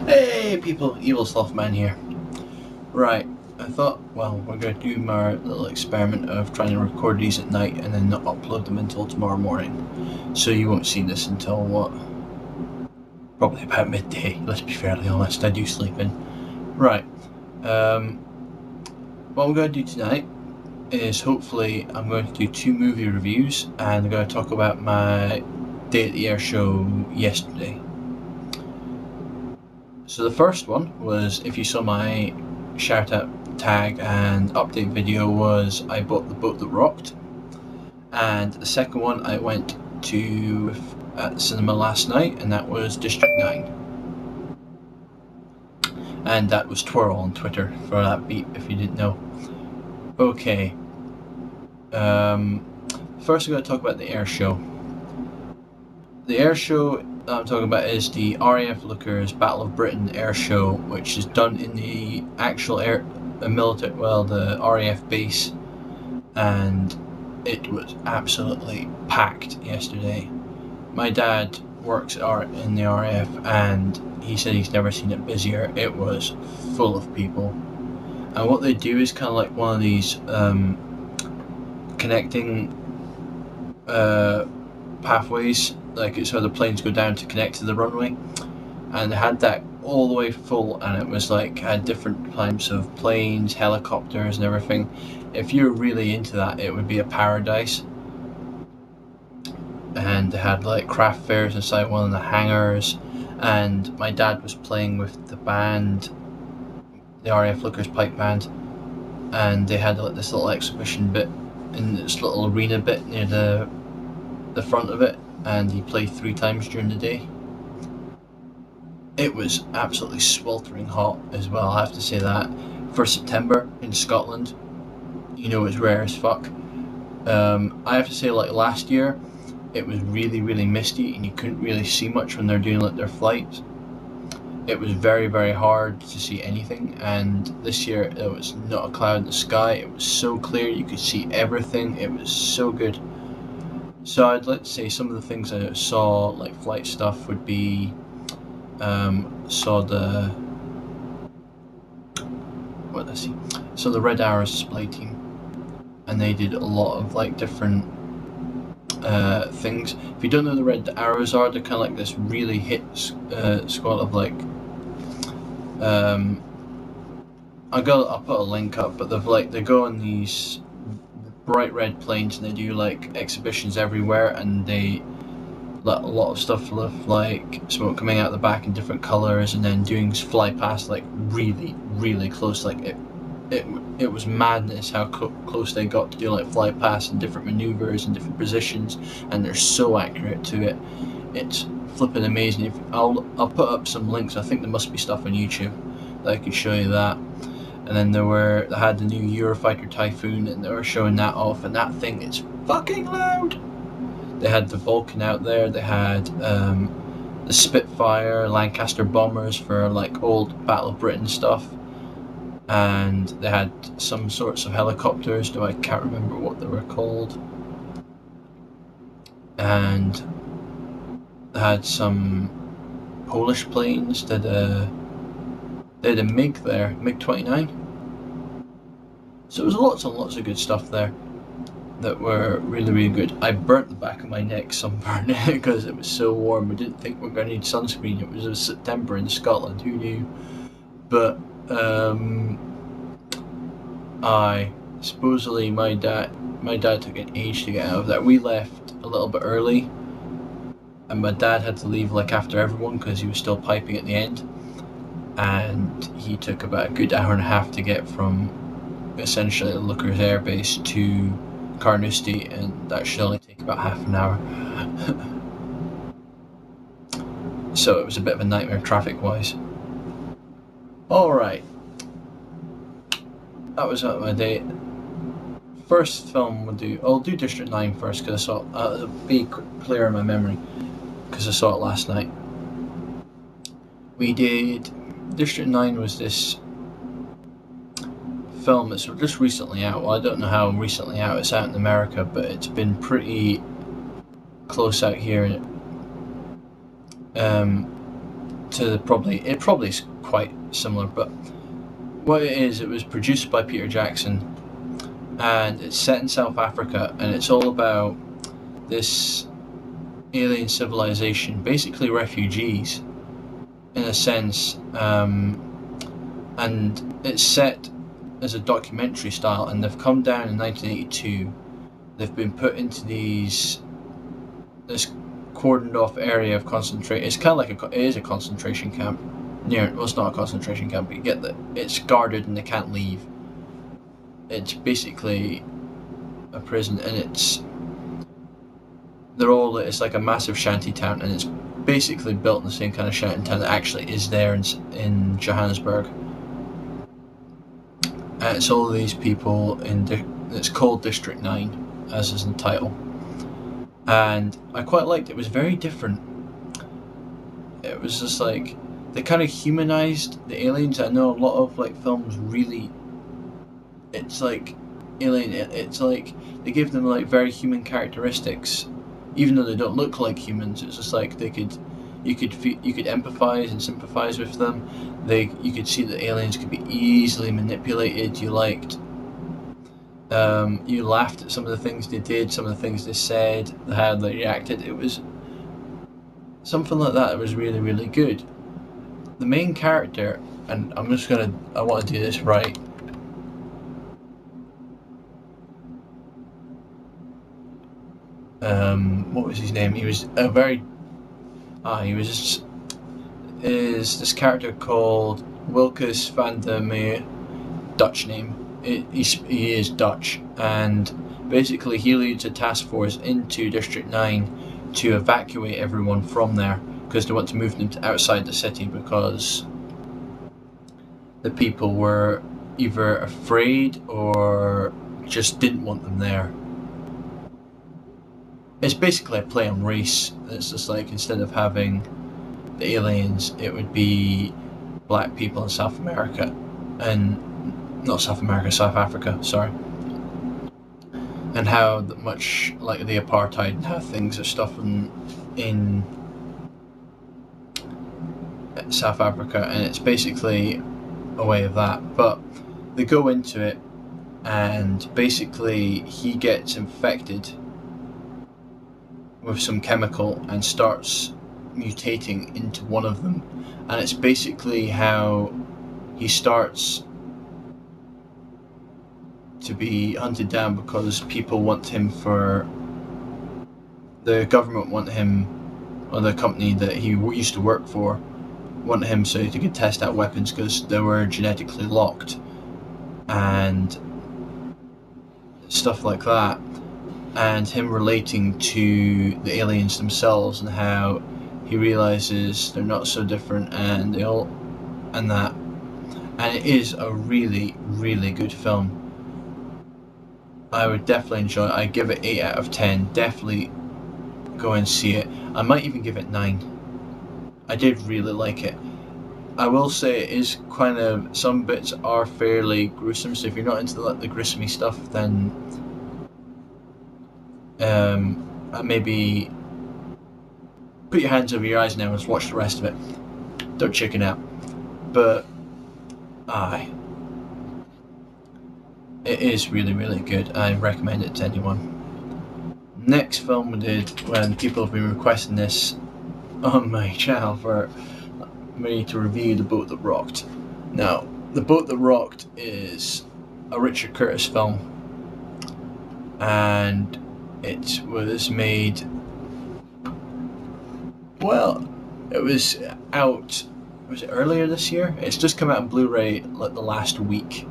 Hey people, Evil Slothman here. Right, I thought, well, we're going to do my little experiment of trying to record these at night and then not upload them until tomorrow morning. So you won't see this until what? Probably about midday, let's be fairly honest, I do sleep in. Right, what I'm going to do tonight is hopefully I'm going to do 2 movie reviews and I'm going to talk about my day at the Airshow yesterday. So the first one was, if you saw my shout out, tag and update video, was I bought the boat that rocked. And the second one I went to at the cinema last night, and that was District 9. And that was Twirl on Twitter for that beat, if you didn't know. Okay. First I'm going to talk about the Airshow. The Airshow that I'm talking about is the RAF Leuchars Battle of Britain Airshow, which is done in the actual the RAF base, and it was absolutely packed yesterday. My dad works in the RAF, and he said he's never seen it busier. It was full of people, and what they do is kind of like one of these connecting pathways, like it's where the planes go down to connect to the runway, and they had that all the way full, and it was like had different types of planes, helicopters and everything. If you're really into that, it would be a paradise. And they had like craft fairs inside one of the hangars, and my dad was playing with the band, the RAF Lookers pipe band, and they had like this little exhibition bit in this little arena bit near the front of it, and he played 3 times during the day. It was absolutely sweltering hot as well, I have to say that. For September in Scotland, you know, it's rare as fuck. I have to say, like last year, it was really, really misty and you couldn't really see much when they're doing like their flights. It was very, very hard to see anything, and this year there was not a cloud in the sky. It was so clear, you could see everything. It was so good. So I'd like to say some of the things I saw, like flight stuff, would be saw the Red Arrows display team, and they did a lot of like different things. If you don't know who the Red Arrows are, they're kind of like this really hit squad of like I'll put a link up, but they go on these bright red planes and they do like exhibitions everywhere, and they let a lot of stuff with like smoke coming out the back in different colours, and then doing fly past like really, really close. Like it was madness how close they got to do like fly past and different manoeuvres and different positions, and they're so accurate to it. It's flipping amazing. I'll put up some links. I think there must be stuff on YouTube that I could show you that. And then they had the new Eurofighter Typhoon, and they were showing that off, and that thing is fucking loud. They had the Vulcan out there. They had the Spitfire, Lancaster bombers for like old Battle of Britain stuff, and they had some sorts of helicopters, though I can't remember what they were called. And they had some Polish planes. They had a MiG there, MiG-29. So there was lots and lots of good stuff there that were really, really good. I burnt the back of my neck sunburn because it was so warm. We didn't think we were going to need sunscreen. It was September in Scotland, who knew? But supposedly my dad took an age to get out of there. We left a little bit early, and my dad had to leave like after everyone because he was still piping at the end, and he took about a good hour and a half to get from essentially the Lookers airbase to Carnoustie, and that should only take about half an hour. So it was a bit of a nightmare traffic wise. Alright, that was out of my day. First film I'll do District 9 first, because I saw it, it'll be clear in my memory because I saw it last night. We did District 9 was this film that's just recently out. Well, I don't know how recently out. It's out in America, but it's been pretty close out here it probably is quite similar, but what it is, it was produced by Peter Jackson, and it's set in South Africa, and it's all about this alien civilization, basically refugees, in a sense, and it's set as a documentary style, and they've come down in 1982. They've been put into this cordoned off area of concentration. It's kind of like it is a concentration camp. Well, it's not a concentration camp, but you get that it's guarded and they can't leave. It's basically a prison, and it's like a massive shanty town, and it's basically built in the same kind of shanty town that actually is there in Johannesburg. And it's all of these people it's called District 9, as is in the title. And I quite liked it. It was very different. It was just like, they kind of humanized the aliens. I know a lot of like films really, it's like it's like they give them like very human characteristics, even though they don't look like humans. It's just like you could empathize and sympathize with them. You could see that aliens could be easily manipulated. You laughed at some of the things they did, some of the things they said, how they reacted. It was something like that. It was really, really good. The main character, and I want to do this right. What was his name? He was this character called Wilkes van der Meer, Dutch name. He is Dutch, and basically he leads a task force into District 9 to evacuate everyone from there, because they want to move them to outside the city, because the people were either afraid or just didn't want them there. It's basically a play on race. It's just like, instead of having the aliens, it would be black people in South America, and not South America, South Africa, sorry. And how much like the apartheid and how things are stuff in South Africa, and it's basically a way of that. But they go into it, and basically he gets infected with some chemical and starts mutating into one of them, and it's basically how he starts to be hunted down, because people want him the government want him, or the company that he used to work for want him so they could test out weapons, because they were genetically locked and stuff like that. And him relating to the aliens themselves, and how he realizes they're not so different, and it is a really, really good film. I would definitely enjoy it. I give it 8 out of 10. Definitely go and see it. I might even give it 9. I did really like it. I will say it is kind of, some bits are fairly gruesome, so if you're not into the gruesome stuff, then maybe put your hands over your eyes now and watch the rest of it. Don't chicken out. But it is really, really good. I recommend it to anyone. Next film we did, when people have been requesting this on my channel for me to review The Boat That Rocked. Now, The Boat That Rocked is a Richard Curtis film, and it was made, well, it was out, was it earlier this year? It's just come out on Blu-ray like the last week,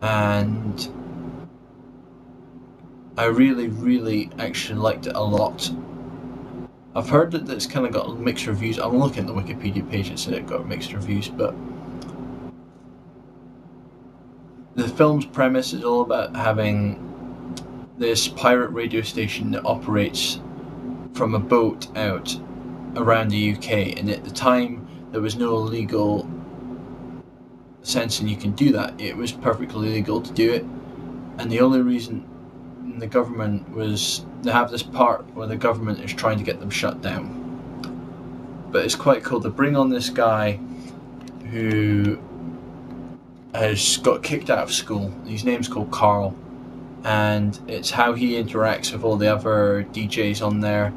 and I really, really actually liked it a lot. I've heard that it's kind of got mixed reviews. I'm looking at the Wikipedia page, it said it got mixed reviews, but the film's premise is all about having this pirate radio station that operates from a boat out around the UK, and at the time there was no legal sense and you can do that. It was perfectly legal to do it, and the only reason the government was, they have this part where the government is trying to get them shut down, but it's quite cool. They bring on this guy who has got kicked out of school. His name's called Carl, and it's how he interacts with all the other DJs on there,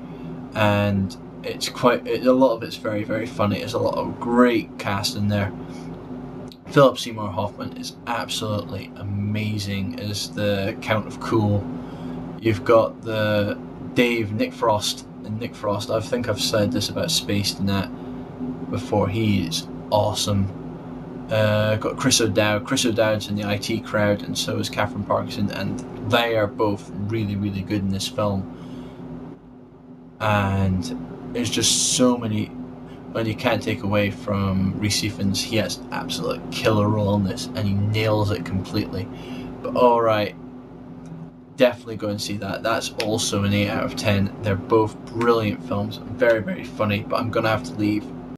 and it's a lot of it's very, very funny. There's a lot of great cast in there. Philip Seymour Hoffman is absolutely amazing as the Count of Cool. You've got the Nick Frost, and Nick Frost, I think I've said this about Spaced and that before, he is awesome. Got Chris O'Dowd. Chris O'Dowd's in the IT crowd, and so is Catherine Parkinson, and they are both really, really good in this film. And there's just so many, and you can't take away from Rhys Ifans. He has an absolute killer role in this, and he nails it completely. But alright, definitely go and see that. That's also an 8 out of 10. They're both brilliant films, very, very funny, but I'm going to have to leave.